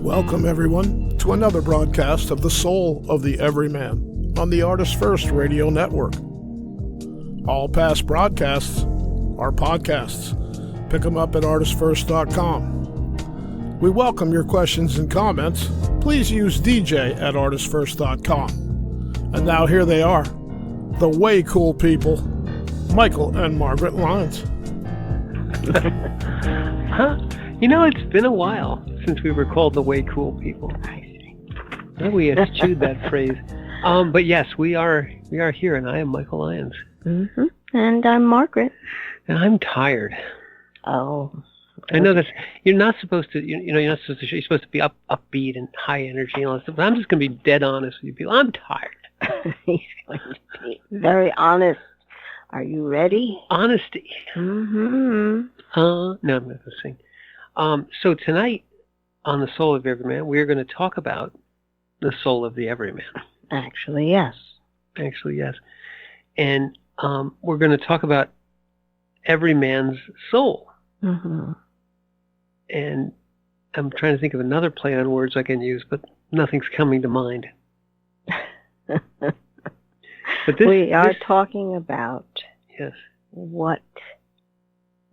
Welcome, everyone, to another broadcast of The Soul of the Everyman on the ArtistFirst radio network. All past broadcasts are podcasts. Pick them up at ArtistFirst.com. We welcome your questions and comments. Please use DJ at ArtistFirst.com. And now here they are, the way cool people, Michael and Margaret Lyons. Huh? You know, it's been a while since we were called the way cool people. I see. We eschewed that phrase. But yes, we are here, and I am Michael Lyons. Mm-hmm. And I'm Margaret. And I'm tired. Oh. I know that you're not supposed to. You're not supposed to. You're supposed to be upbeat and high energy and all that stuff. But I'm just going to be dead honest with you people. I'm tired. He's going to be very honest. Are you ready? Honesty. Mm-hmm. No, I'm not going to sing. So tonight on The Soul of Everyman, we're going to talk about the soul of the Everyman. Actually, yes. And we're going to talk about every man's soul. Mm-hmm. And I'm trying to think of another play on words I can use, but nothing's coming to mind. But we are talking about what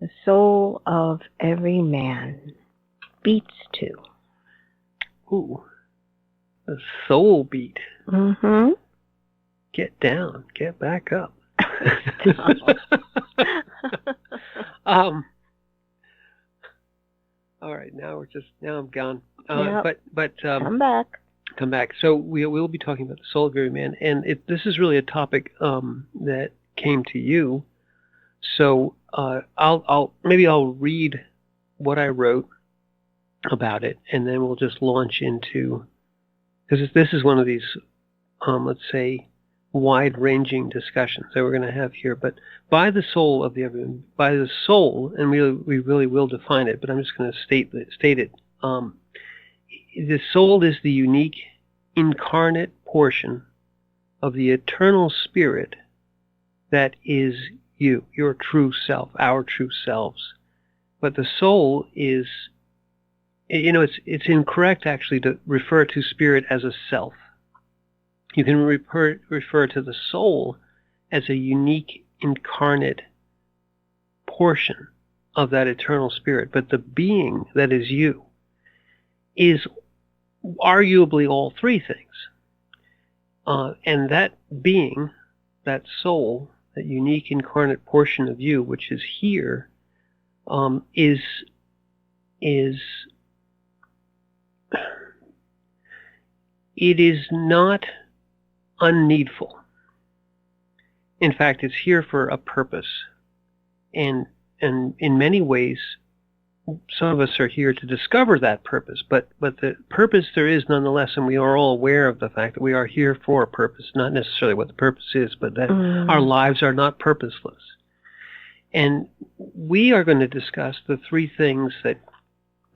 the soul of every man beats to. Ooh, the soul beat. Mm-hmm. Get down, get back up. All right, now I'm gone. Yep. But come back. So we'll be talking about the soul of every man, and this is really a topic that came to you. So I'll read what I wrote about it, and then we'll just launch into, because this is one of these let's say wide-ranging discussions that we're going to have here. But by the soul of the everyman, by the soul, and we really will define it, but I'm just going to state it. The soul is the unique, incarnate portion of the eternal spirit that is you, your true self, our true selves. But the soul is, it's incorrect actually to refer to spirit as a self. You can refer to the soul as a unique, incarnate portion of that eternal spirit. But the being that is you is arguably all three things. And that being, that soul, that unique incarnate portion of you, which is here, is it is not unneedful. In fact, it's here for a purpose. And in many ways, some of us are here to discover that purpose, but the purpose there is nonetheless, and we are all aware of the fact that we are here for a purpose, not necessarily what the purpose is, but that our lives are not purposeless. And we are going to discuss the three things that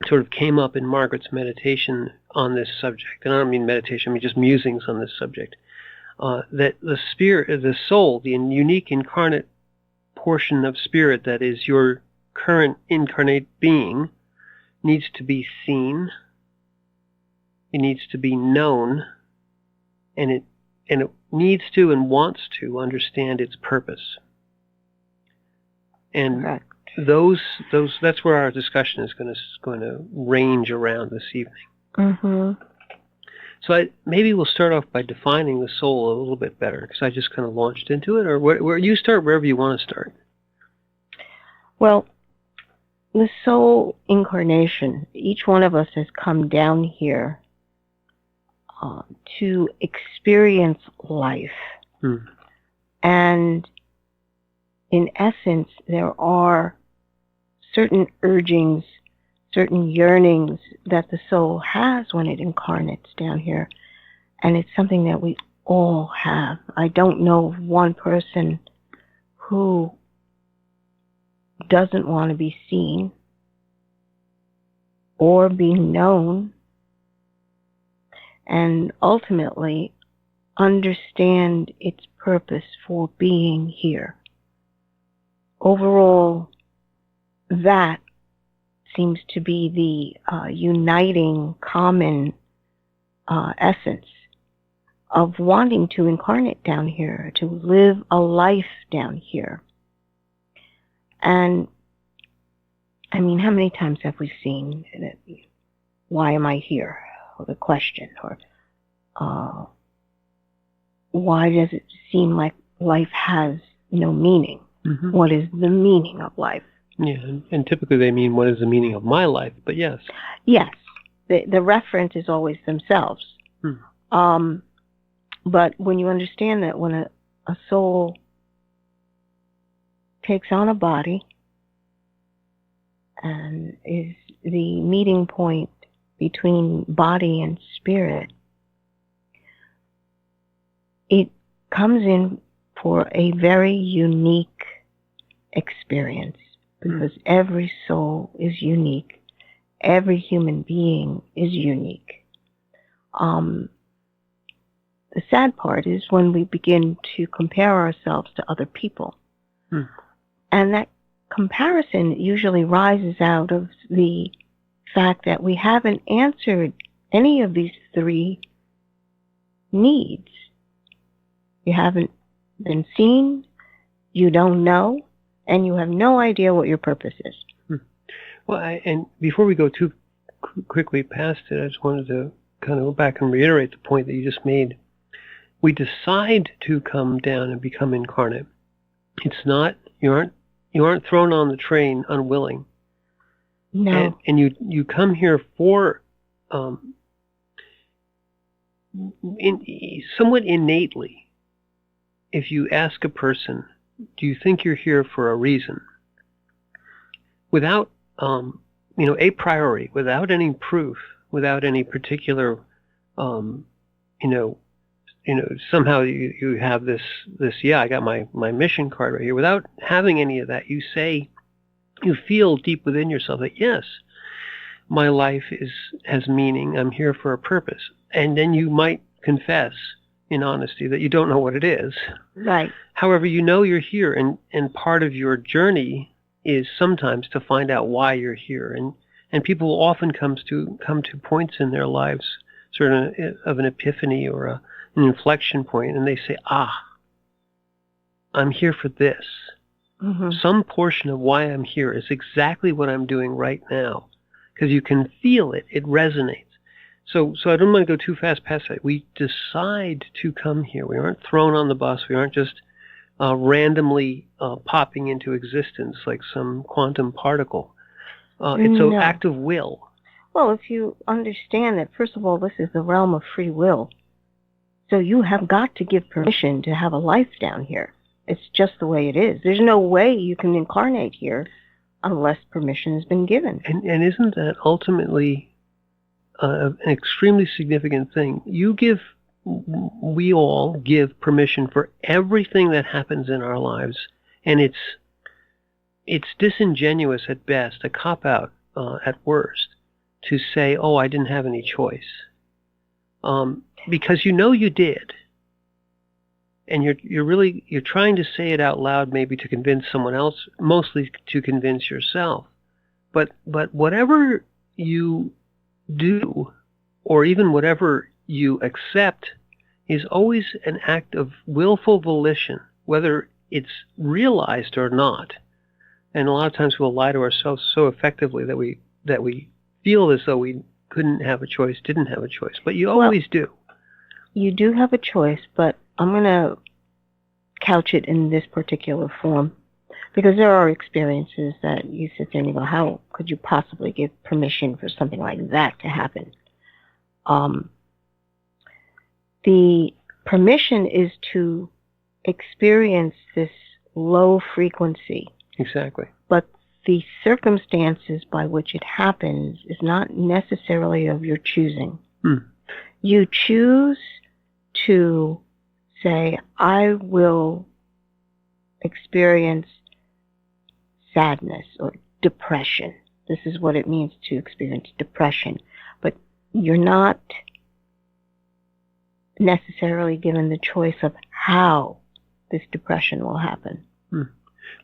sort of came up in Margaret's meditation on this subject. And I don't mean meditation, I mean just musings on this subject. That the spirit, the soul, the unique incarnate portion of spirit that is your current incarnate being, needs to be seen, it needs to be known, and it needs to and wants to understand its purpose. And Correct. those that's where our discussion is going to range around this evening. Mm-hmm. So maybe we'll start off by defining the soul a little bit better, because I just kind of launched into it, or where you start wherever you want to start. Well, the soul incarnation, each one of us has come down here to experience life. And in essence, there are certain urgings, certain yearnings that the soul has when it incarnates down here. And it's something that we all have. I don't know of one person who doesn't want to be seen or be known, and ultimately understand its purpose for being here. Overall, that seems to be the uniting common essence of wanting to incarnate down here, to live a life down here. And I mean, how many times have we seen that, why am I here? Or the question, or why does it seem like life has no meaning? Mm-hmm. What is the meaning of life? Yeah, and typically they mean, what is the meaning of my life? But yes. Yes, the reference is always themselves. But when you understand that when a soul takes on a body and is the meeting point between body and spirit, it comes in for a very unique experience, because every soul is unique. Every human being is unique. The sad part is when we begin to compare ourselves to other people. And that comparison usually rises out of the fact that we haven't answered any of these three needs. You haven't been seen, you don't know, and you have no idea what your purpose is. Well, and before we go too quickly past it, I just wanted to kind of go back and reiterate the point that you just made. We decide to come down and become incarnate. It's not, you aren't thrown on the train unwilling. No. And you come here for somewhat innately. If you ask a person, do you think you're here for a reason? Without, a priori, without any proof, without any particular, somehow you have this, I got my mission card right here. Without having any of that, you feel deep within yourself that, yes, my life has meaning. I'm here for a purpose. And then you might confess in honesty that you don't know what it is. Right. However, you're here, and part of your journey is sometimes to find out why you're here. And people often come to points in their lives, sort of an epiphany or an inflection point, and they say, I'm here for this. Mm-hmm. Some portion of why I'm here is exactly what I'm doing right now, because you can feel it. It resonates. So I don't want to go too fast past that. We decide to come here. We aren't thrown on the bus. We aren't just randomly popping into existence like some quantum particle. It's an act of will. Well, if you understand that, first of all, this is the realm of free will. So you have got to give permission to have a life down here. It's just the way it is. There's no way you can incarnate here unless permission has been given. And isn't that ultimately an extremely significant thing? We all give permission for everything that happens in our lives, and it's disingenuous at best, a cop-out at worst, to say, I didn't have any choice. Because you did. And you're trying to say it out loud, maybe to convince someone else, mostly to convince yourself. But whatever you do, or even whatever you accept, is always an act of willful volition, whether it's realized or not. And a lot of times we'll lie to ourselves so effectively that we feel as though we couldn't have a choice, didn't have a choice. But you always do. You do have a choice, but I'm going to couch it in this particular form, because there are experiences that you sit there and you go, how could you possibly give permission for something like that to happen? The permission is to experience this low frequency. Exactly. But the circumstances by which it happens is not necessarily of your choosing. You choose to say, I will experience sadness or depression. This is what it means to experience depression. But you're not necessarily given the choice of how this depression will happen.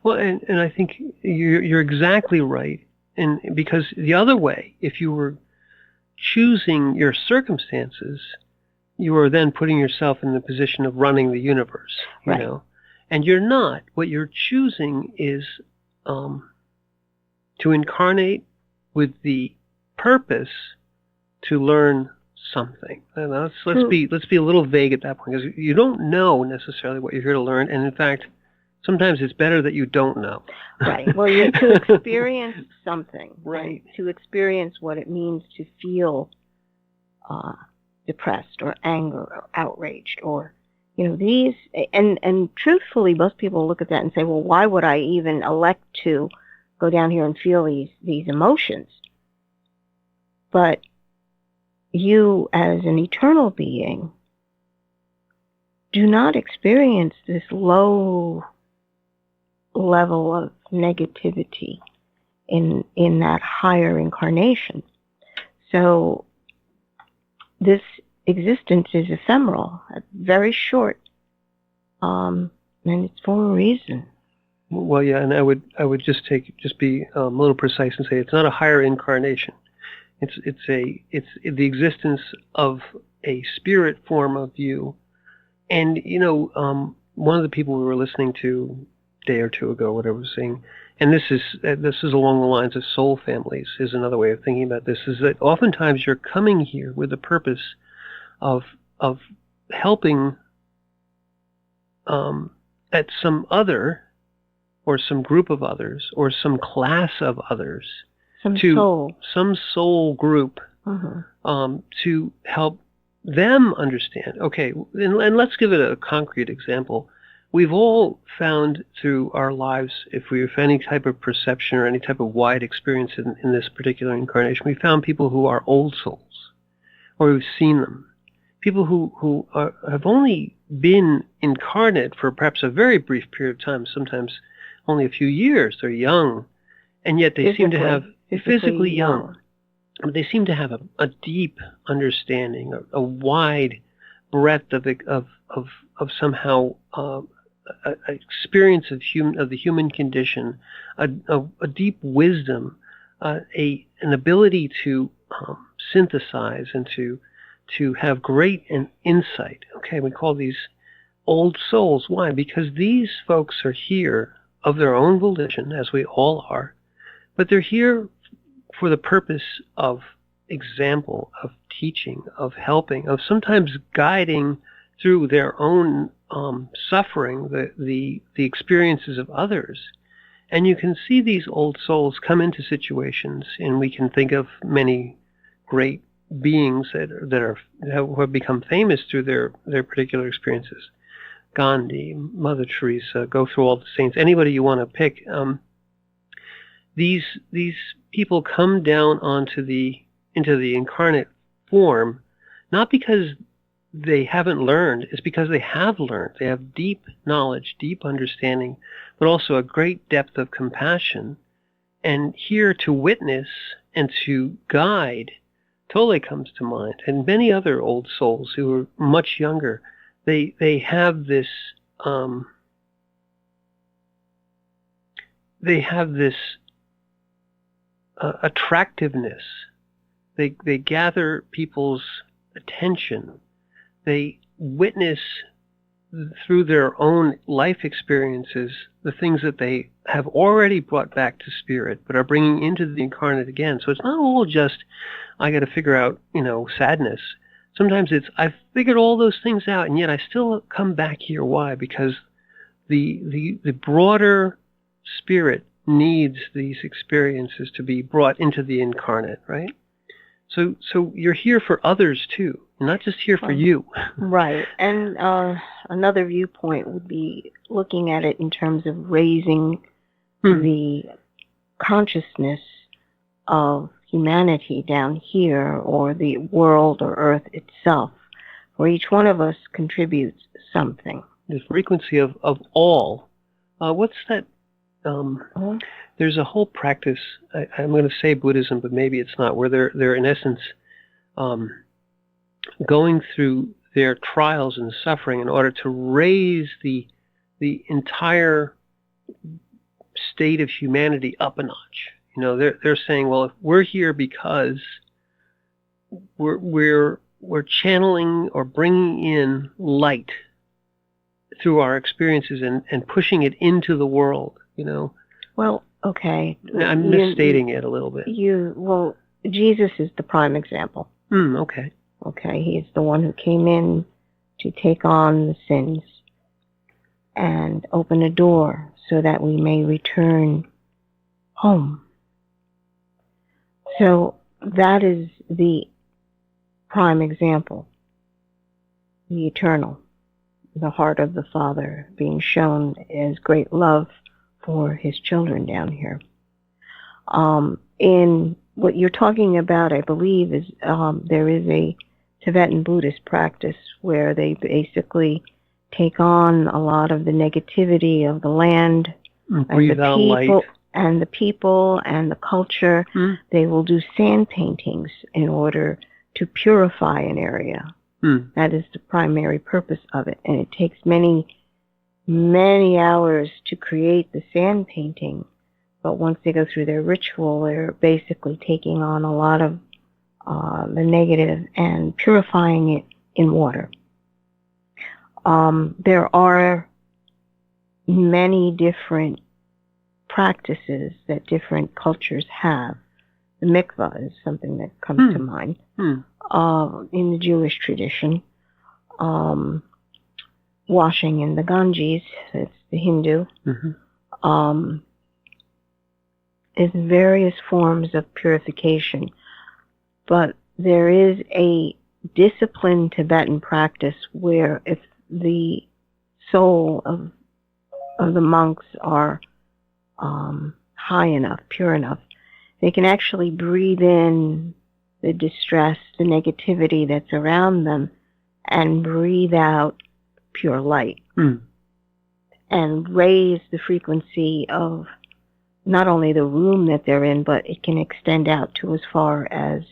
Well, and I think you're exactly right And because the other way, if you were choosing your circumstances, you are then putting yourself in the position of running the universe, you know, and you're not. What you're choosing is to incarnate with the purpose to learn something. And let's be a little vague at that point, because you don't know necessarily what you're here to learn, and in fact, sometimes it's better that you don't know. Right. Well, you're to experience something. Right. To experience what it means to feel depressed or anger or outraged, or, you know, these, and truthfully, most people look at that and say, well, why would I even elect to go down here and feel these emotions? But you, as an eternal being, do not experience this low level of negativity in that higher incarnation. So this existence is ephemeral, very short, and it's for a reason. Well, yeah, and I would just be a little precise and say it's not a higher incarnation. It's the existence of a spirit form of you. And you know, one of the people we were listening to a day or two ago, whatever, was saying, and this is along the lines of soul families, is another way of thinking about this, is that oftentimes you're coming here with the purpose of helping at some other, or some group of others, or some class of others, some soul group, to help them understand. Okay, and let's give it a concrete example. We've all found through our lives, if we have any type of perception or any type of wide experience in this particular incarnation, we found people who are old souls, or we've seen them. People who have only been incarnate for perhaps a very brief period of time, sometimes only a few years. They're young, and yet they seem to have, physically young, but they seem to have a deep understanding, a wide breadth of somehow experience of the human condition, a deep wisdom, an ability to synthesize and to have great insight. Okay, we call these old souls. Why? Because these folks are here of their own volition, as we all are, but they're here for the purpose of example, of teaching, of helping, of sometimes guiding through their own suffering, the experiences of others. And you can see these old souls come into situations, and we can think of many great beings that have become famous through their particular experiences. Gandhi, Mother Teresa, go through all the saints, anybody you want to pick. These people come down into the incarnate form, not because they haven't learned, it's because they have learned. They have deep knowledge, deep understanding, but also a great depth of compassion. And here to witness and to guide, Tole comes to mind, and many other old souls who are much younger. They have this attractiveness. They gather people's attention. They witness through their own life experiences the things that they have already brought back to spirit, but are bringing into the incarnate again. So it's not all just, I got to figure out, sadness. Sometimes it's, I've figured all those things out, and yet I still come back here. Why? Because the broader spirit needs these experiences to be brought into the incarnate, right? So you're here for others too, not just here for you. Right. And another viewpoint would be looking at it in terms of raising the consciousness of humanity down here, or the world or earth itself, where each one of us contributes something. The frequency of all. What's that? There's a whole practice, I'm going to say Buddhism, but maybe it's not, where they're in essence going through their trials and suffering in order to raise the entire state of humanity up a notch. They're saying, well, if we're here because we're channeling or bringing in light through our experiences and pushing it into the world. Well, okay. I'm misstating it a little bit. Jesus is the prime example. Okay. Okay, he is the one who came in to take on the sins and open a door so that we may return home. So that is the prime example, the eternal, the heart of the Father being shown as great love for his children down here. In what you're talking about, I believe, is there is a Tibetan Buddhist practice where they basically take on a lot of the negativity of the land and the people and the culture. They will do sand paintings in order to purify an area. That is the primary purpose of it. And it takes many, many hours to create the sand painting. But once they go through their ritual, they're basically taking on a lot of the negative and purifying it in water. There are many different practices that different cultures have. The mikvah is something that comes to mind. In the Jewish tradition, washing in the Ganges, that's the Hindu. Is various forms of purification. But there is a disciplined Tibetan practice where if the soul of the monks are high enough, pure enough, they can actually breathe in the distress, the negativity that's around them, and breathe out pure light. And raise the frequency of not only the room that they're in, but it can extend out to as far as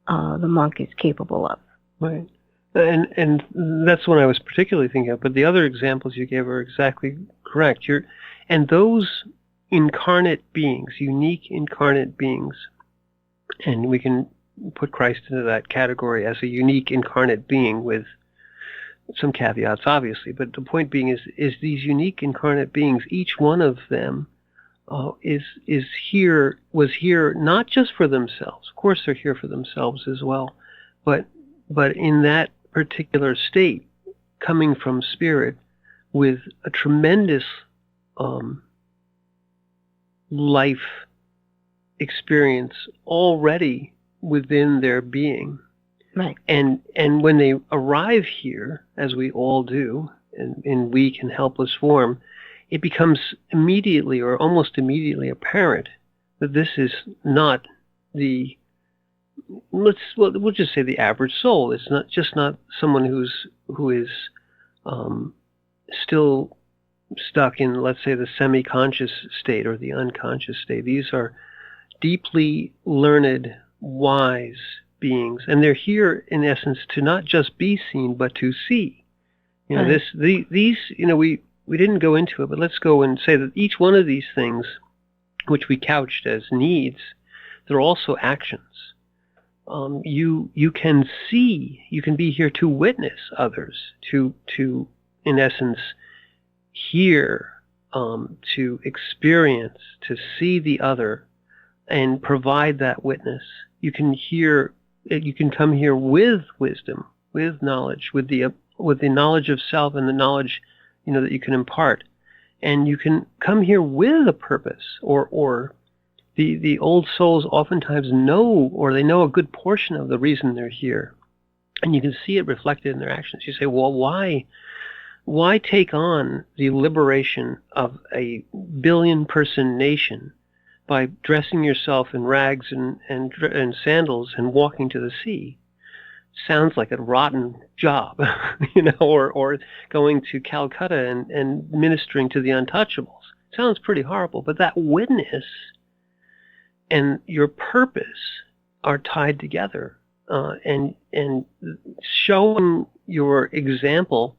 the monk is capable of. Right. And that's what I was particularly thinking of. But the other examples you gave are exactly correct. And those incarnate beings, unique incarnate beings, and we can put Christ into that category as a unique incarnate being with some caveats, obviously. But the point being is these unique incarnate beings, each one of them was here not just for themselves. Of course, they're here for themselves as well, but in that particular state, coming from spirit, with a tremendous life experience already within their being. Right. And when they arrive here, as we all do, in weak and helpless form, it becomes immediately or almost immediately apparent that this is not we'll just say the average soul. It's not someone who is still stuck in, let's say, the semi-conscious state or the unconscious state. These are deeply learned, wise beings, and they're here in essence to not just be seen but to see. Right. We didn't go into it, but let's go and say that each one of these things, which we couched as needs, they're also actions. You can see, you can be here to witness others, to in essence hear, to experience, to see the other, and provide that witness. You can come here with wisdom, with knowledge, with the knowledge of self and the knowledge that you can impart, and you can come here with a purpose, or the old souls oftentimes know, or they know a good portion of the reason they're here, and you can see it reflected in their actions. You say, well, why take on the liberation of a billion-person nation by dressing yourself in rags and sandals and walking to the sea? Sounds like a rotten job, or going to Calcutta and ministering to the untouchables. Sounds pretty horrible, but that witness and your purpose are tied together, and showing your example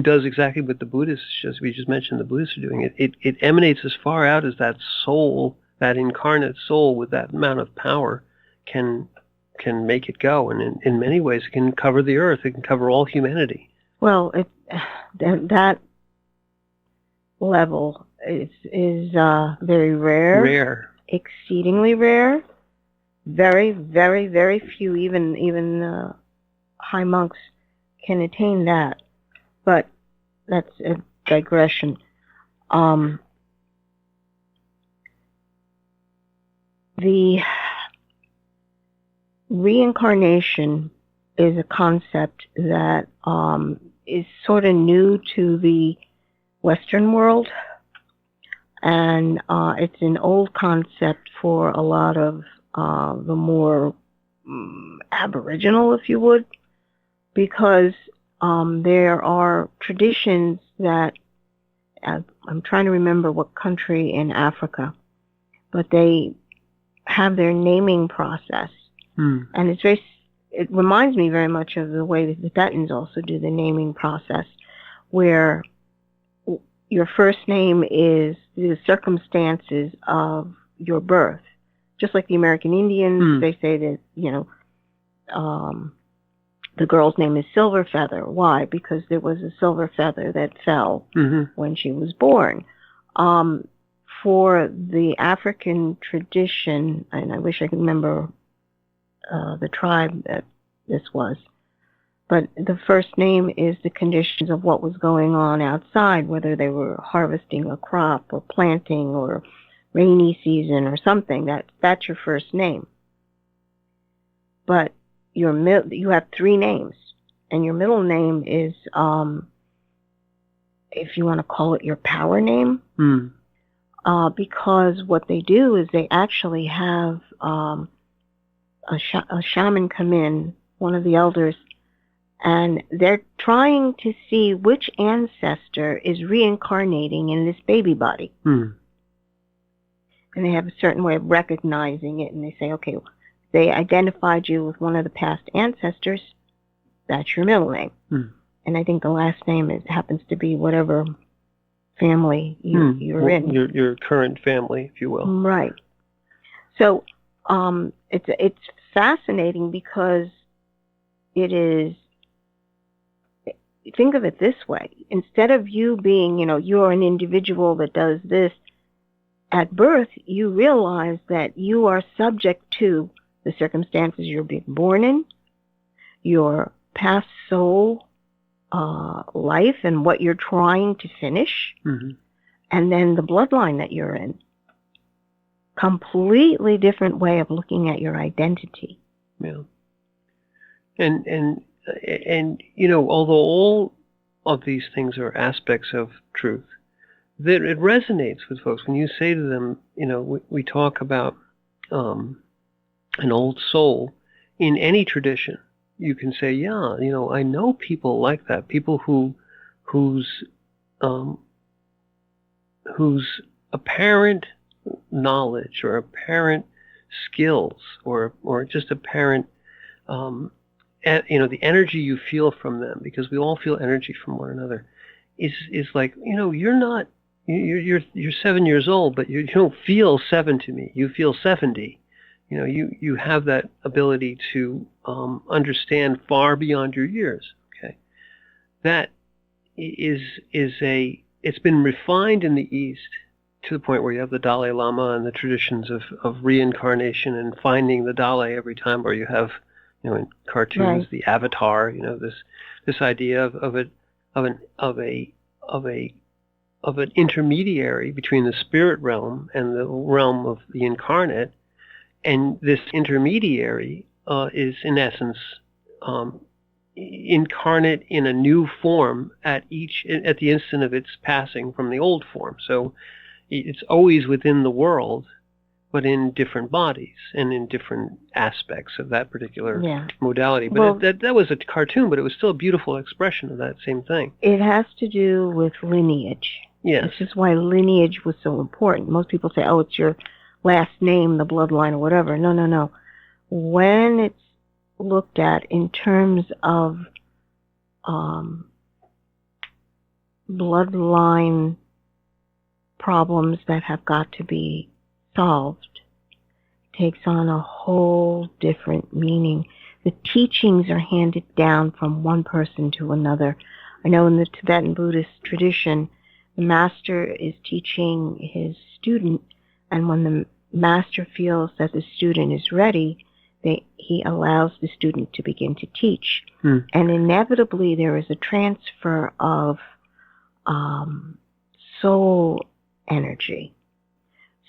does exactly what the Buddhists, as we just mentioned, the Buddhists are doing. It emanates as far out as that soul that incarnate soul with that amount of power can make it go. And in many ways, it can cover the earth. It can cover all humanity. Well, that level is very rare. Rare. Exceedingly rare. Very, very, very few, even high monks can attain that. But that's a digression. The reincarnation is a concept that is sort of new to the Western world, and it's an old concept for a lot of the more Aboriginal, if you would, because there are traditions that, I'm trying to remember what country in Africa, but they have their naming process. And it reminds me very much of the way that the Tibetans also do the naming process, where your first name is the circumstances of your birth. Just like the American Indians, they say that, the girl's name is Silver Feather. Why? Because there was a silver feather that fell when she was born. For the African tradition, and I wish I could remember the tribe that this was, but the first name is the conditions of what was going on outside, whether they were harvesting a crop or planting or rainy season or something. That's your first name. But you have three names, and your middle name is, if you want to call it, your power name. Because what they do is they actually have a shaman come in, one of the elders, and they're trying to see which ancestor is reincarnating in this baby body. And they have a certain way of recognizing it, and they say, okay, they identified you with one of the past ancestors, that's your middle name. And I think the last name happens to be whatever family you're in. Your current family, if you will. Right. So it's fascinating because it is, think of it this way. Instead of you being, you're an individual that does this, at birth, you realize that you are subject to the circumstances you're being born in, your past soul life and what you're trying to finish, and then the bloodline that you're in. Completely different way of looking at your identity. Yeah. And although all of these things are aspects of truth, that it resonates with folks when you say to them, we talk about an old soul in any tradition. You can say, yeah, I know people like that, people whose apparent knowledge or apparent skills or just apparent, the energy you feel from them, because we all feel energy from one another, is like, you're 7 years old, but you don't feel 7 to me. You feel 70. You have that ability to understand far beyond your years. Okay, that it's been refined in the East to the point where you have the Dalai Lama and the traditions of reincarnation and finding the Dalai every time, or you have in cartoons the Avatar. This idea of an intermediary between the spirit realm and the realm of the incarnate. And this intermediary is, in essence, incarnate in a new form at the instant of its passing from the old form. So it's always within the world, but in different bodies and in different aspects of that particular modality. But that was a cartoon, but it was still a beautiful expression of that same thing. It has to do with lineage. Yes. This is why lineage was so important. Most people say, oh, it's your last name, the bloodline, or whatever. No. When it's looked at in terms of bloodline problems that have got to be solved takes on a whole different meaning. The teachings are handed down from one person to another. I know in the Tibetan Buddhist tradition, the master is teaching his student, and when the master feels that the student is ready, he allows the student to begin to teach. And inevitably there is a transfer of soul energy,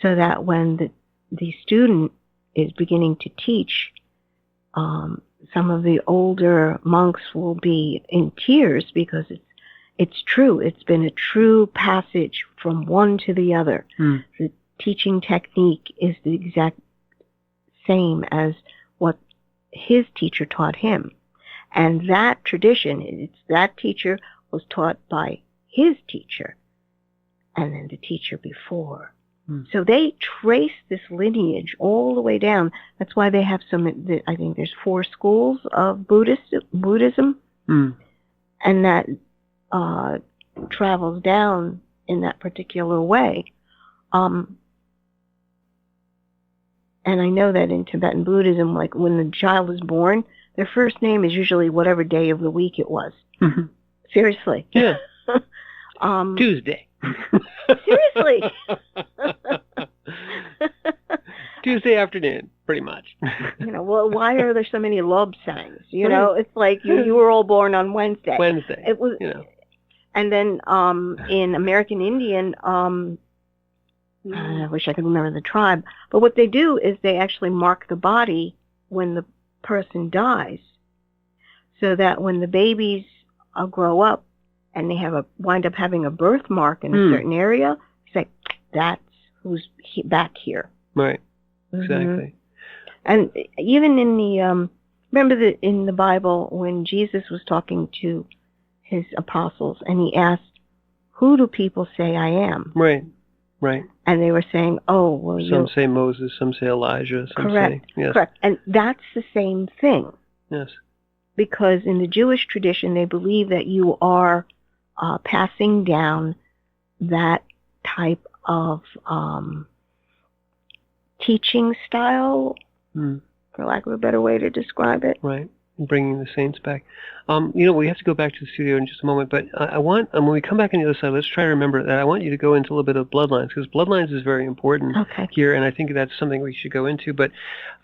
so that when the student is beginning to teach, some of the older monks will be in tears because it's true. It's been a true passage from one to the other. The teaching technique is the exact same as what his teacher taught him. And that tradition, that teacher was taught by his teacher and then the teacher before. So they trace this lineage all the way down. That's why they have I think there's 4 schools of Buddhism, and that travels down in that particular way. And I know that in Tibetan Buddhism, like when the child is born, their first name is usually whatever day of the week it was. Seriously. Yeah. Tuesday. Seriously. Tuesday afternoon, pretty much. Well, why are there so many Lobsangs? It's like you were all born on Wednesday. It was, And then in American Indian, I wish I could remember the tribe, but what they do is they actually mark the body when the person dies, so that when the babies grow up and they wind up having a birthmark in a certain area, it's like, that's who's back here. Right. Exactly. And even in the remember in the Bible when Jesus was talking to his apostles and he asked, "Who do people say I am?" Right. Right. And they were saying, "Oh, well, some say Moses, some say Elijah, some correct, say yes. Correct." And that's the same thing. Yes. Because in the Jewish tradition, they believe that you are passing down that type of teaching style, for lack of a better way to describe it. Right. Bringing the saints back. We have to go back to the studio in just a moment, but I want, when we come back on the other side, let's try to remember that I want you to go into a little bit of bloodlines, because bloodlines is very important here, and I think that's something we should go into. But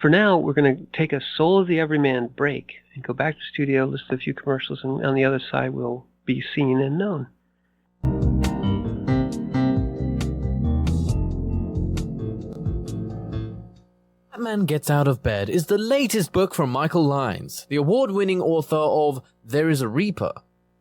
for now, we're going to take a Soul of the Everyman break and go back to the studio, listen to a few commercials, and on the other side, we'll be seen and known. Batman Gets Out of Bed is the latest book from Michael Lyons, the award-winning author of There is a Reaper.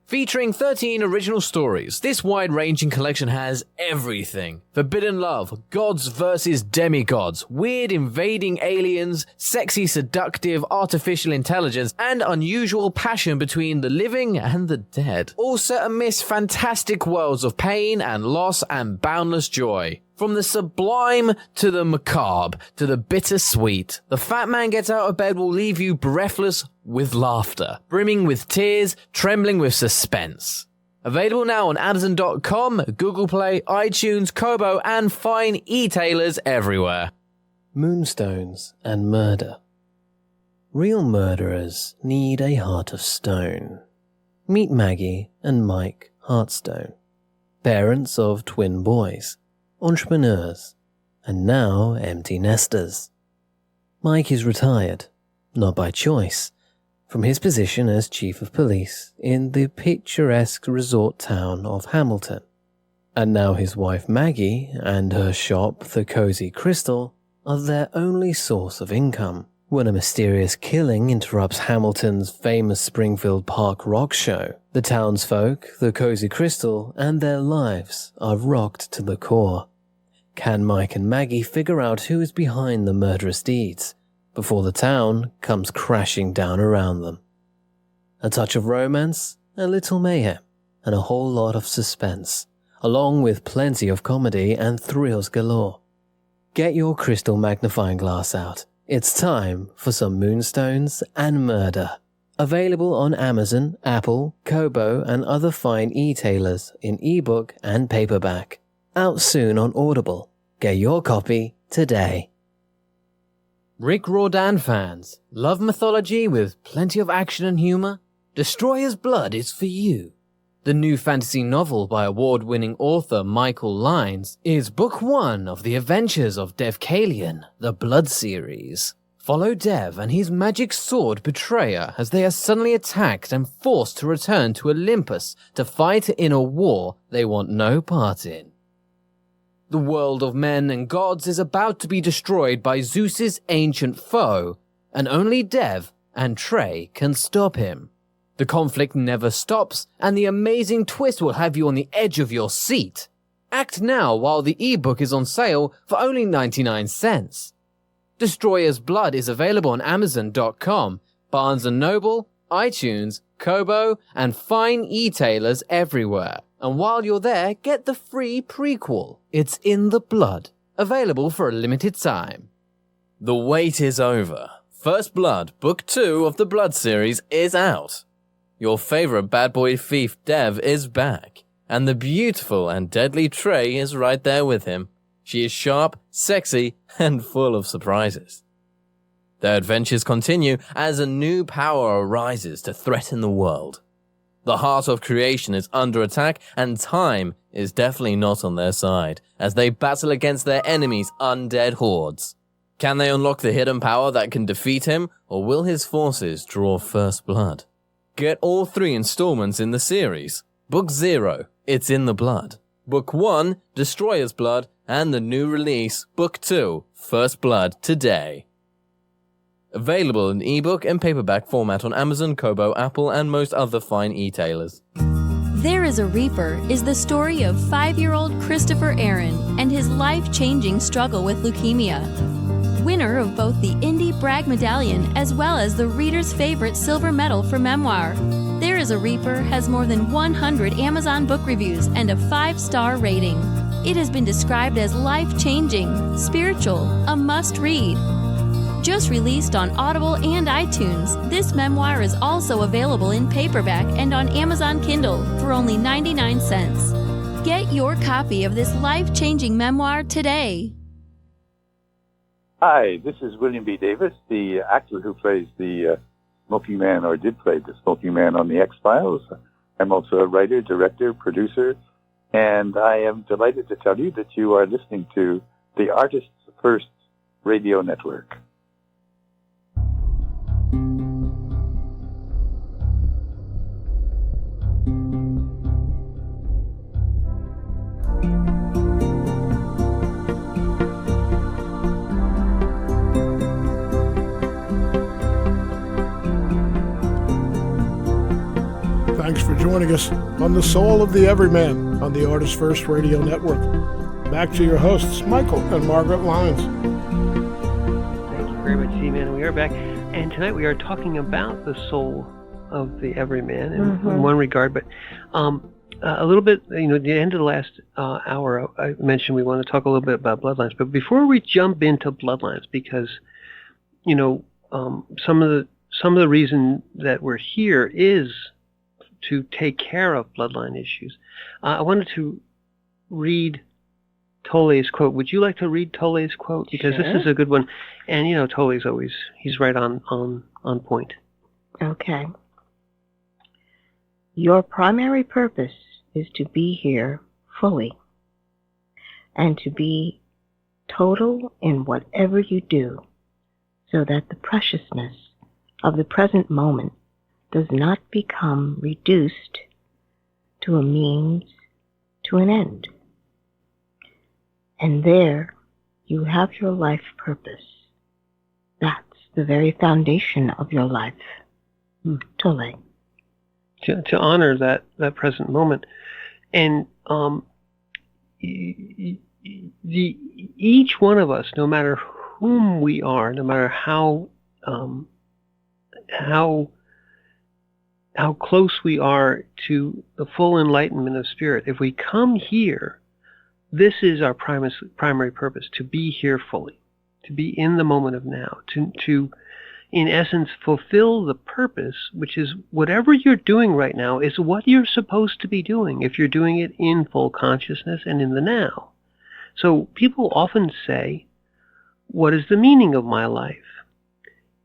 Featuring 13 original stories, this wide-ranging collection has everything. Forbidden love, gods versus demigods, weird invading aliens, sexy seductive artificial intelligence, and unusual passion between the living and the dead. All set amidst fantastic worlds of pain and loss and boundless joy. From the sublime to the macabre to the bittersweet, The Fat Man Gets Out of Bed will leave you breathless with laughter, brimming with tears, trembling with suspense. Available now on Amazon.com, Google Play, iTunes, Kobo, and fine e-tailers everywhere. Moonstones and murder. Real murderers need a heart of stone. Meet Maggie and Mike Heartstone, parents of twin boys, entrepreneurs, and now empty nesters. Mike is retired, not by choice, from his position as chief of police in the picturesque resort town of Hamilton. And now his wife Maggie and her shop, the Cozy Crystal, are their only source of income. When a mysterious killing interrupts Hamilton's famous Springfield Park rock show, the townsfolk, the Cozy Crystal, and their lives are rocked to the core. Can Mike and Maggie figure out who is behind the murderous deeds before the town comes crashing down around them? A touch of romance, a little mayhem, and a whole lot of suspense, along with plenty of comedy and thrills galore. Get your crystal magnifying glass out. It's time for some moonstones and murder. Available on Amazon, Apple, Kobo, and other fine e-tailers in ebook and paperback. Out soon on Audible. Get your copy today. Rick Riordan fans, love mythology with plenty of action and humor? Destroyer's Blood is for you. The new fantasy novel by award-winning author Michael Lynes is book 1 of the adventures of Dev Kalian, the Blood series. Follow Dev and his magic sword Betrayer as they are suddenly attacked and forced to return to Olympus to fight in a war they want no part in. The world of men and gods is about to be destroyed by Zeus's ancient foe, and only Dev and Trey can stop him. The conflict never stops, and the amazing twist will have you on the edge of your seat. Act now while the ebook is on sale for only 99 cents. Destroyer's Blood is available on Amazon.com, Barnes & Noble, iTunes, Kobo, and fine e-tailers everywhere. And while you're there, get the free prequel, It's in the Blood, available for a limited time. The wait is over. First Blood, Book 2 of the Blood series is out. Your favorite bad boy thief Dev is back, and the beautiful and deadly Trey is right there with him. She is sharp, sexy, and full of surprises. Their adventures continue as a new power arises to threaten the world. The heart of creation is under attack, and time is definitely not on their side as they battle against their enemies' undead hordes. Can they unlock the hidden power that can defeat him, or will his forces draw first blood? Get all 3 installments in the series. Book 0, It's in the Blood. Book 1, Destroyer's Blood, and the new release, Book 2, First Blood, today. Available in ebook and paperback format on Amazon, Kobo, Apple, and most other fine e-tailers. There is a Reaper is the story of 5-year-old Christopher Aaron and his life-changing struggle with leukemia. Winner of both the Indie Brag Medallion as well as the reader's favorite silver medal for memoir. There is a Reaper has more than 100 Amazon book reviews and a 5-star rating. It has been described as life-changing, spiritual, a must-read. Just released on Audible and iTunes, this memoir is also available in paperback and on Amazon Kindle for only 99 cents. Get your copy of this life-changing memoir today. Hi, this is William B. Davis, the actor who plays the Smoking Man, or did play the Smoking Man on The X-Files. I'm also a writer, director, producer, and I am delighted to tell you that you are listening to the ArtistFirst radio network. Thanks for joining us on The Soul of the Everyman on the ArtistFirst Radio Network. Back to your hosts, Michael and Margaret Lynes. Thank you very much, Z-Man. We are back, and tonight we are talking about the soul of the Everyman in one regard, but a little bit, at the end of the last hour, I mentioned we want to talk a little bit about bloodlines. But before we jump into bloodlines, because some of the reason that we're here is to take care of bloodline issues. I wanted to read Tolle's quote. Would you like to read Tolle's quote? Because Sure. This is a good one. And, Tolle's he's right on point. Okay. Your primary purpose is to be here fully and to be total in whatever you do, so that the preciousness of the present moment does not become reduced to a means to an end. And there you have your life purpose. That's the very foundation of your life. Tolle. To honor that present moment. And each one of us, no matter whom we are, no matter how close we are to the full enlightenment of spirit, if we come here, this is our primary purpose, to be here fully, to be in the moment of now, to in essence fulfill the purpose, which is whatever you're doing right now is what you're supposed to be doing if you're doing it in full consciousness and in the now. So people often say, what is the meaning of my life?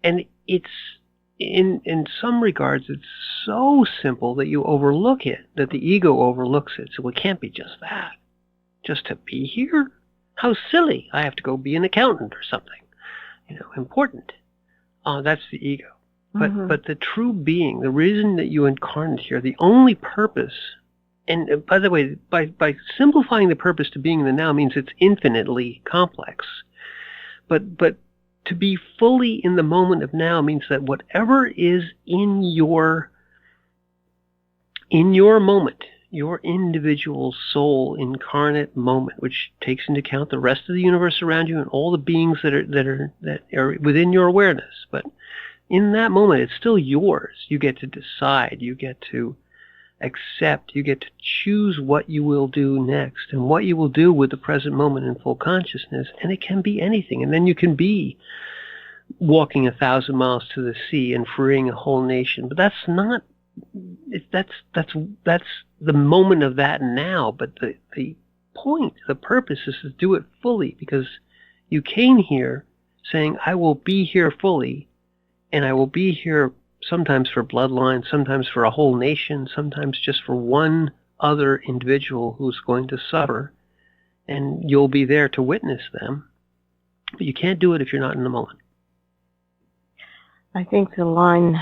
And it's, in some regards, it's so simple that you overlook it, that the ego overlooks it. So it can't be just that. Just to be here? How silly. I have to go be an accountant or something. Important. That's the ego. But the true being, the reason that you incarnate here, the only purpose, and by the way, by simplifying the purpose to being in the now means it's infinitely complex. But to be fully in the moment of now means that whatever is in your moment, your individual soul incarnate moment, which takes into account the rest of the universe around you and all the beings that are within your awareness, but in that moment, it's still yours. You get to decide. You get to accept. You get to choose what you will do next and what you will do with the present moment in full consciousness. And it can be anything. And then you can be walking 1,000 miles to the sea and freeing a whole nation. But that's not. That's the moment of that now. But the point, the purpose is to do it fully, because you came here saying, "I will be here fully." And I will be here sometimes for bloodline, sometimes for a whole nation, sometimes just for one other individual who's going to suffer. And you'll be there to witness them. But you can't do it if you're not in the moment. I think the line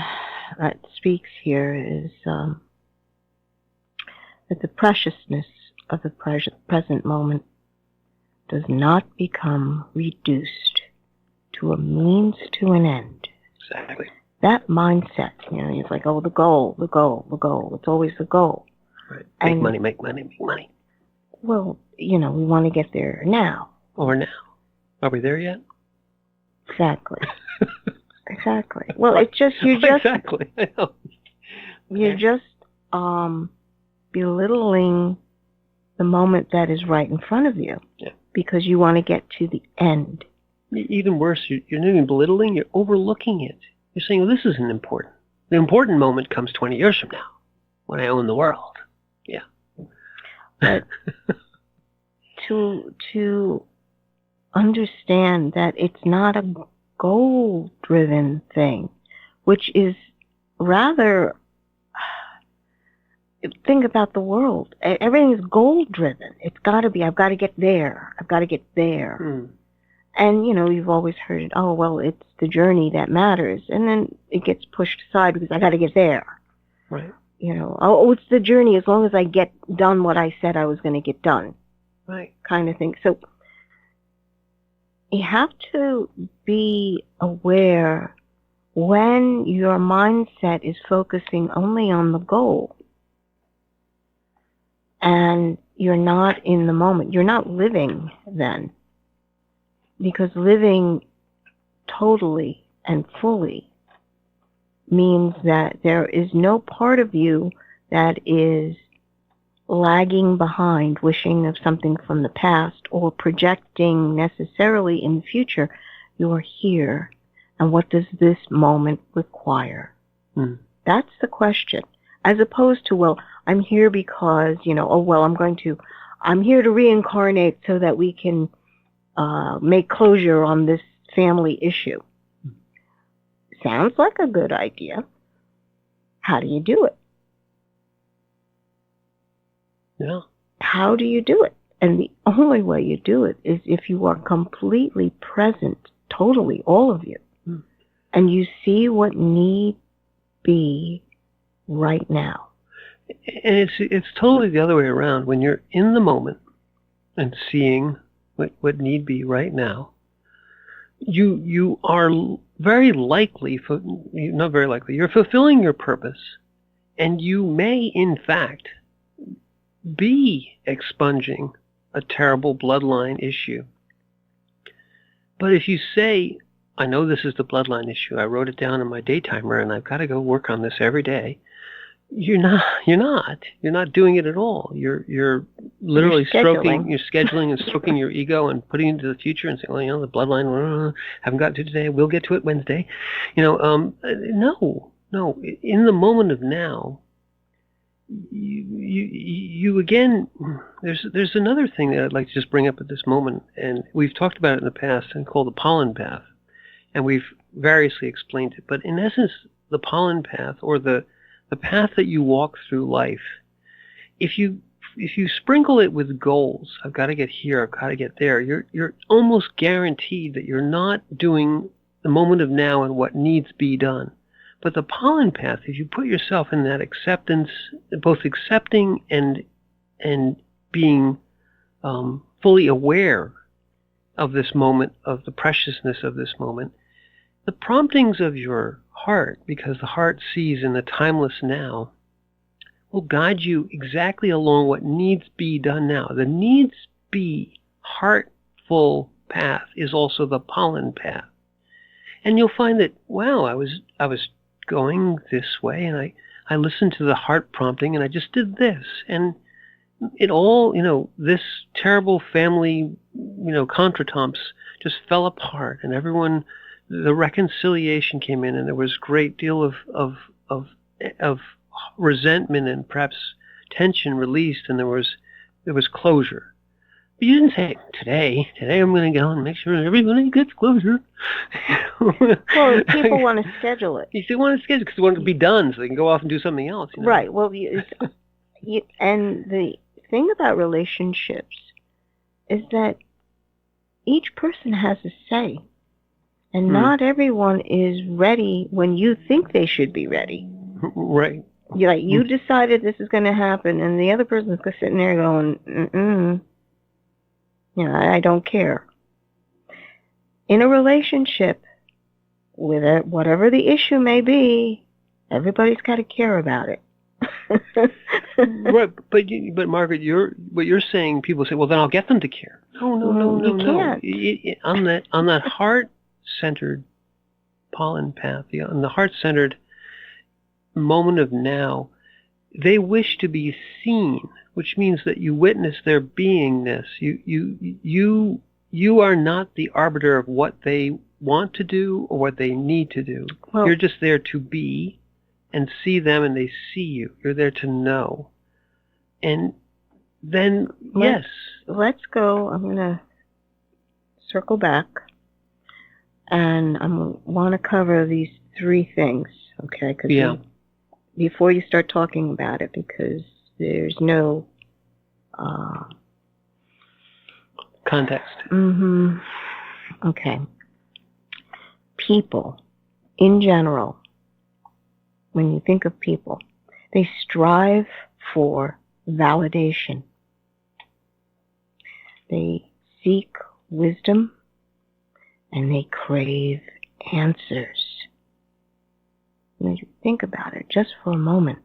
that speaks here is that the preciousness of the present moment does not become reduced to a means to an end. Exactly. That mindset, it's like, the goal. It's always the goal. Right. Make money. Well, we want to get there now. Or now. Are we there yet? Exactly. Exactly. Well, Exactly. I know. You're just belittling the moment that is right in front of you. Yeah. Because you want to get to the end. Even worse, you're not even belittling, you're overlooking it. You're saying, this isn't important. The important moment comes 20 years from now, when I own the world. Yeah. But to understand that it's not a goal-driven thing, which is rather, think about the world. Everything is goal-driven. It's got to be, I've got to get there. And, you've always heard it, it's the journey that matters. And then it gets pushed aside because I got to get there. Right. It's the journey as long as I get done what I said I was going to get done. Right. Kind of thing. So you have to be aware when your mindset is focusing only on the goal and you're not in the moment. You're not living then. Because living totally and fully means that there is no part of you that is lagging behind, wishing of something from the past or projecting necessarily in the future. You are here. And what does this moment require? That's the question. As opposed to, I'm here because, I'm here to reincarnate so that we can make closure on this family issue. Sounds like a good idea. How do you do it? Yeah. How do you do it? And the only way you do it is if you are completely present, totally, all of you, and you see what need be right now. And it's totally the other way around. When you're in the moment and seeing what need be right now, you are very likely, not very likely, you're fulfilling your purpose, and you may, in fact, be expunging a terrible bloodline issue. But if you say, I know this is the bloodline issue, I wrote it down in my daytimer, and I've got to go work on this every day, you're not doing it at all. You're literally scheduling and stroking your ego and putting it into the future and saying, the bloodline, haven't got to today, we'll get to it Wednesday. No. In the moment of now, you again, there's another thing that I'd like to just bring up at this moment, and we've talked about it in the past and called the pollen path, and we've variously explained it. But in essence, the pollen path, or the path that you walk through life, if you sprinkle it with goals, I've got to get here, I've got to get there, you're almost guaranteed that you're not doing the moment of now and what needs be done. But the pollen path, if you put yourself in that acceptance, both accepting and being fully aware of this moment, of the preciousness of this moment, the promptings of your heart, because the heart sees in the timeless now, will guide you exactly along what needs be done now. The needs be heartful path is also the pollen path. And you'll find that, wow, I was going this way, and I listened to the heart prompting, and I just did this, and it all, this terrible family, contretemps just fell apart, and everyone, the reconciliation came in, and there was a great deal of resentment and perhaps tension released, and there was closure. But you didn't say, today I'm going to go and make sure everybody gets closure. Well, people want to schedule it. They want to schedule because they want it to be done so they can go off and do something else. Right. Well, and the thing about relationships is that each person has a say. And not everyone is ready when you think they should be ready. Right. You decided this is going to happen, and the other person's sitting there going, I don't care. In a relationship, with it, whatever the issue may be, everybody's got to care about it. Right, but Margaret, what you're saying, people say, well, then I'll get them to care. No. You can't. On that heart-centered pollen path, on the heart-centered moment of now, they wish to be seen, which means that you witness their beingness. You are not the arbiter of what they want to do or what they need to do. Well, you're just there to be and see them, and they see you. You're there to know. And then, yes. Let's go. I'm going to circle back, and I want to cover these three things, okay? Before you start talking about it, because there's no context. Mm-hmm. Okay. People, in general, when you think of people, they strive for validation. They seek wisdom, and they crave answers. When you think about it, just for a moment,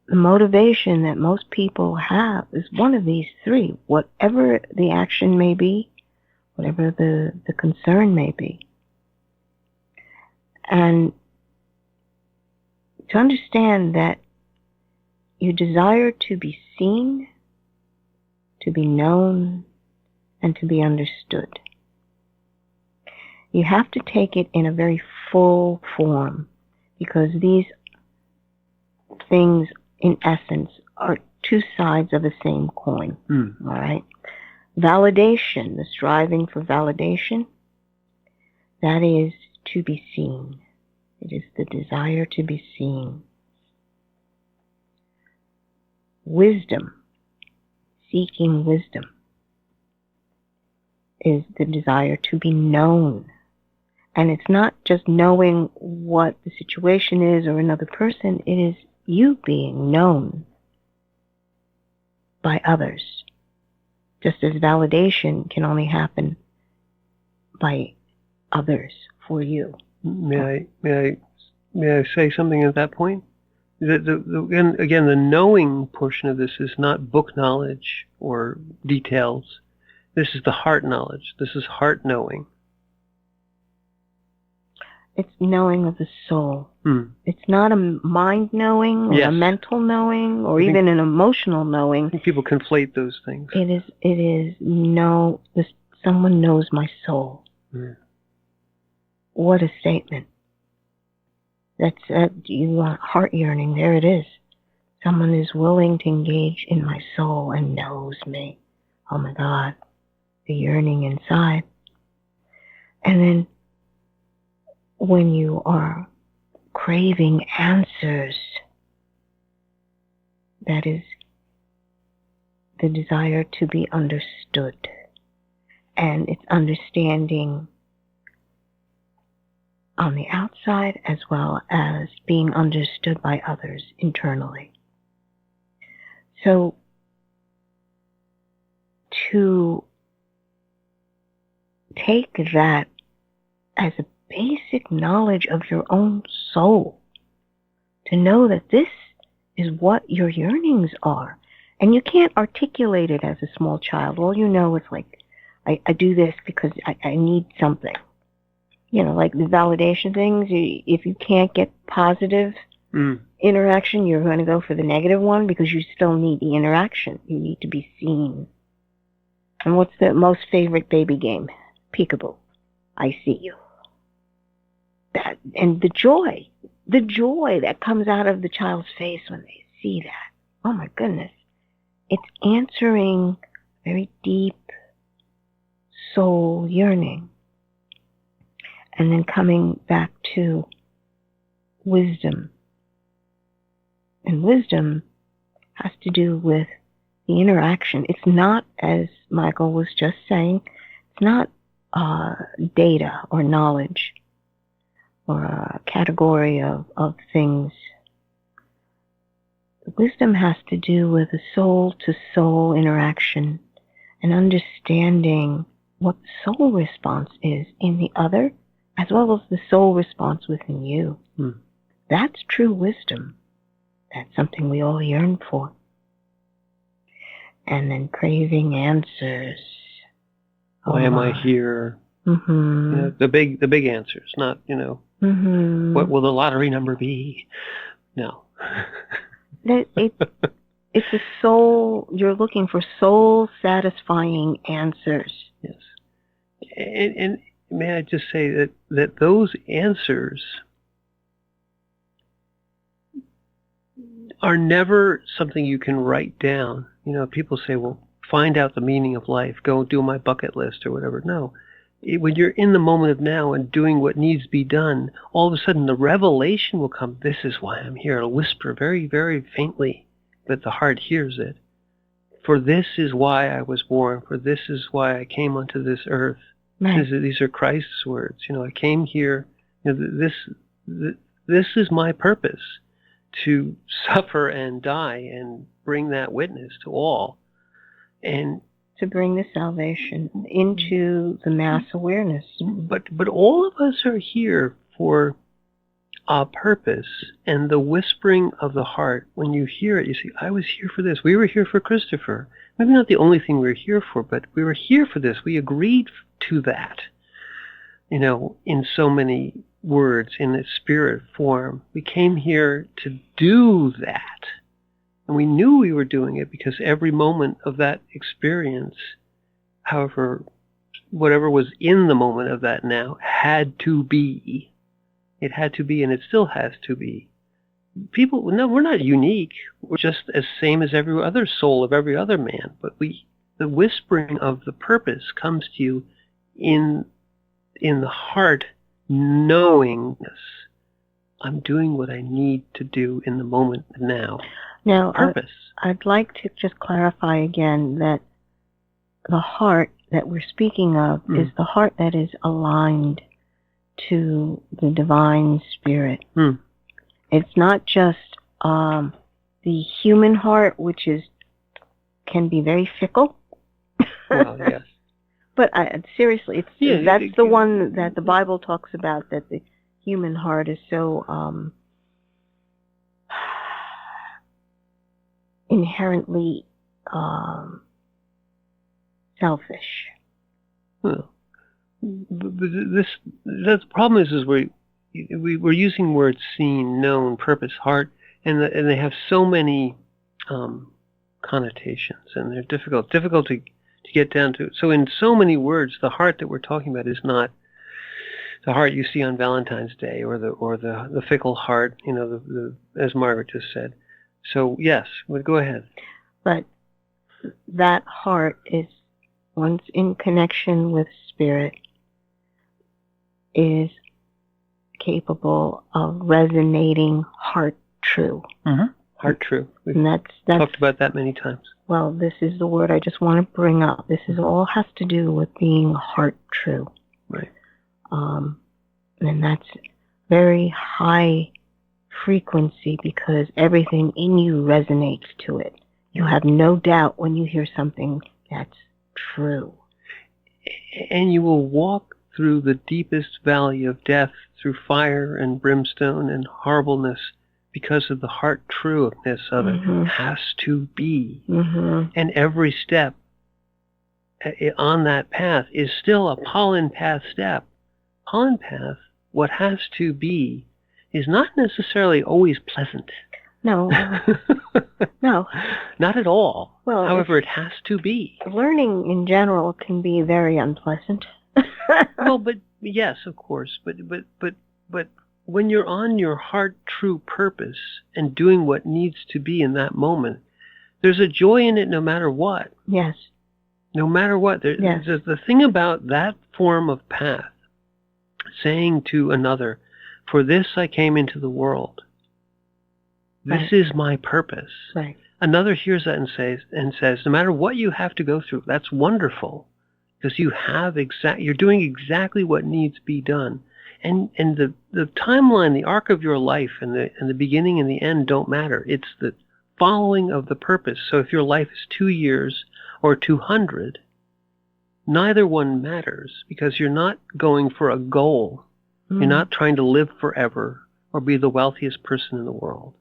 the motivation that most people have is one of these three, whatever the action may be, whatever the concern may be. And to understand that you desire to be seen, to be known, and to be understood. You have to take it in a very full form, because these things, in essence, are two sides of the same coin. All right? Validation, the striving for validation, that is to be seen. It is the desire to be seen. Wisdom, seeking wisdom, is the desire to be known. And it's not just knowing what the situation is or another person, it is you being known by others. Just as validation can only happen by others for you. May I say something at that point? Again, the knowing portion of this is not book knowledge or details. This is the heart knowledge. This is heart knowing. It's knowing of the soul. It's not a mind knowing or a mental knowing or even an emotional knowing. I think people conflate those things. It is someone knows my soul. What a statement. That's you want heart yearning. There it is. Someone is willing to engage in my soul and knows me. Oh my God, the yearning inside. And then when you are craving answers, that is the desire to be understood. And it's understanding on the outside as well as being understood by others internally. So to take that as a basic knowledge of your own soul, to know that this is what your yearnings are. And you can't articulate it as a small child. All you know is like, I do this because I need something. You know, like the validation things, if you can't get positive interaction, you're going to go for the negative one because you still need the interaction. You need to be seen. And what's the most favorite baby game? Peekaboo. I see you. That, and the joy that comes out of the child's face when they see that. Oh my goodness. It's answering very deep soul yearning. And then coming back to wisdom. And wisdom has to do with the interaction. It's not, as Michael was just saying, it's not data or knowledge or a category of things. Wisdom has to do with a soul-to-soul interaction and understanding what the soul response is in the other, as well as the soul response within you. That's true wisdom. That's something we all yearn for. And then craving answers. Why am I here? Mm-hmm. You know, the big answers, not, what will the lottery number be? No. It's a soul, you're looking for soul-satisfying answers. Yes. And may I just say that those answers are never something you can write down. You know, people say, well, find out the meaning of life, go do my bucket list or whatever. No. When you're in the moment of now and doing what needs to be done, all of a sudden the revelation will come. This is why I'm here. It'll whisper very, very faintly, but the heart hears it. For this is why I was born. For this is why I came onto this earth. Right. These are Christ's words. I came here. This is my purpose, to suffer and die and bring that witness to all. And to bring the salvation into the mass awareness. But all of us are here for a purpose, and the whispering of the heart, when you hear it, you say, I was here for this. We were here for Christopher. Maybe not the only thing we were here for, but we were here for this. We agreed to that, in so many words, in its spirit form. We came here to do that. And we knew we were doing it because every moment of that experience, however, whatever was in the moment of that now, had to be. It had to be, and it still has to be. People, no, we're not unique. We're just as same as every other soul of every other man. But the whispering of the purpose comes to you in the heart, knowingness. I'm doing what I need to do in the moment now. Now, purpose. I'd like to just clarify again that the heart that we're speaking of is the heart that is aligned to the divine spirit. It's not just the human heart, which can be very fickle. Well, yes. But seriously, that's the one that the Bible talks about, that the human heart is so inherently selfish. Well, the problem is we're using words seen, known, purpose, heart, and they have so many connotations, and they're difficult to get down to. So in so many words, the heart that we're talking about is not the heart you see on Valentine's Day, or the fickle heart, the as Margaret just said. So yes, well, go ahead. But that heart is, once in connection with spirit, is capable of resonating heart true. Mm-hmm. Heart true. We've and that's talked about that many times. Well, this is the word I just want to bring up. This is all has to do with being heart true. Right. And that's very high frequency, because everything in you resonates to it. You have no doubt when you hear something that's true. And you will walk through the deepest valley of death, through fire and brimstone and horribleness, because of the heart trueness of it. Mm-hmm. Has to be. Mm-hmm. And every step on that path is still a pollen path step. Pollen path, what has to be, is not necessarily always pleasant. No. No. Not at all. Well, however, it has to be. Learning in general can be very unpleasant. Well, but yes, of course. But when you're on your heart true purpose and doing what needs to be in that moment, there's a joy in it no matter what. Yes. No matter what. Yes. The thing about that form of path, saying to another, "For this I came into the world. This is my purpose." Right. Another hears that and says, no matter what you have to go through, that's wonderful, because you're doing exactly what needs to be done. And the timeline, the arc of your life, and the beginning and the end don't matter. It's the following of the purpose. So if your life is 2 years or 200, neither one matters, because you're not going for a goal. You're not trying to live forever or be the wealthiest person in the world.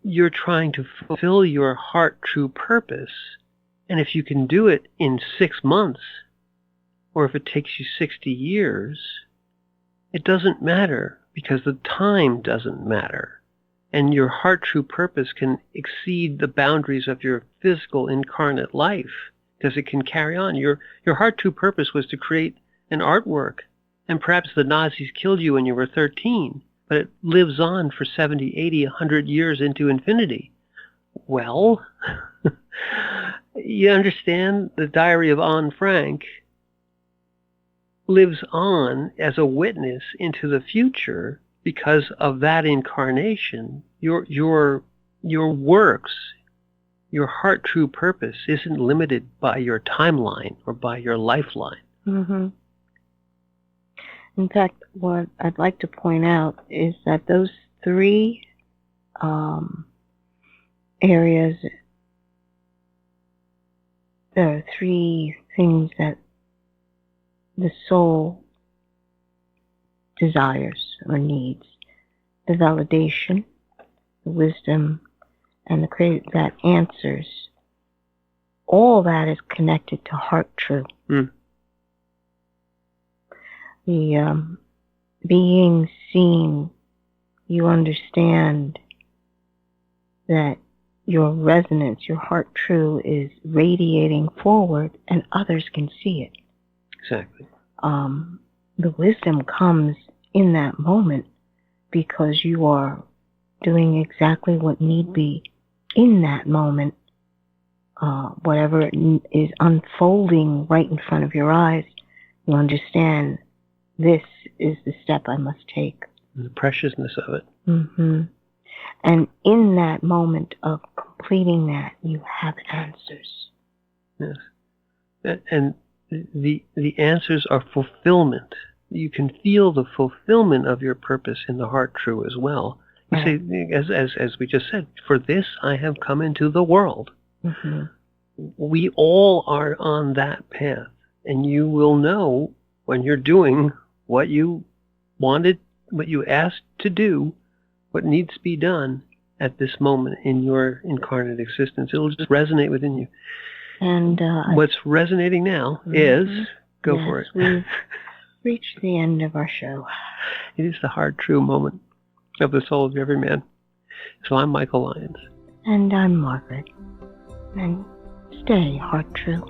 You're trying to fulfill your heart true purpose. And if you can do it in 6 months, or if it takes you 60 years, it doesn't matter, because the time doesn't matter. And your heart true purpose can exceed the boundaries of your physical incarnate life, because it can carry on. Your heart true purpose was to create an artwork, and perhaps the Nazis killed you when you were 13, but it lives on for 70, 80, 100 years into infinity. Well, you understand, the Diary of Anne Frank lives on as a witness into the future because of that incarnation. Your works, your heart true purpose isn't limited by your timeline or by your lifeline. Mm-hmm. In fact, what I'd like to point out is that those 3 areas, there are 3 things that the soul desires or needs: the validation, the wisdom, and the creative that answers. All that is connected to heart true. The being seen, you understand that your resonance, your heart true, is radiating forward, and others can see it. Exactly. The wisdom comes in that moment because you are doing exactly what need be in that moment. Whatever is unfolding right in front of your eyes, you understand this is the step I must take. The preciousness of it. Mm-hmm. And in that moment of completing that, you have answers. Yes. And the answers are fulfillment. You can feel the fulfillment of your purpose in the heart true as well. You say, as we just said, for this I have come into the world. Mm-hmm. We all are on that path, and you will know when you're doing what you wanted, what you asked to do, what needs to be done at this moment in your incarnate existence. It'll just resonate within you. And what's resonating now is, go for it. We've reached the end of our show. It is the hard, true moment of the soul of every man. So I'm Michael Lyons. And I'm Margaret. And stay heart true.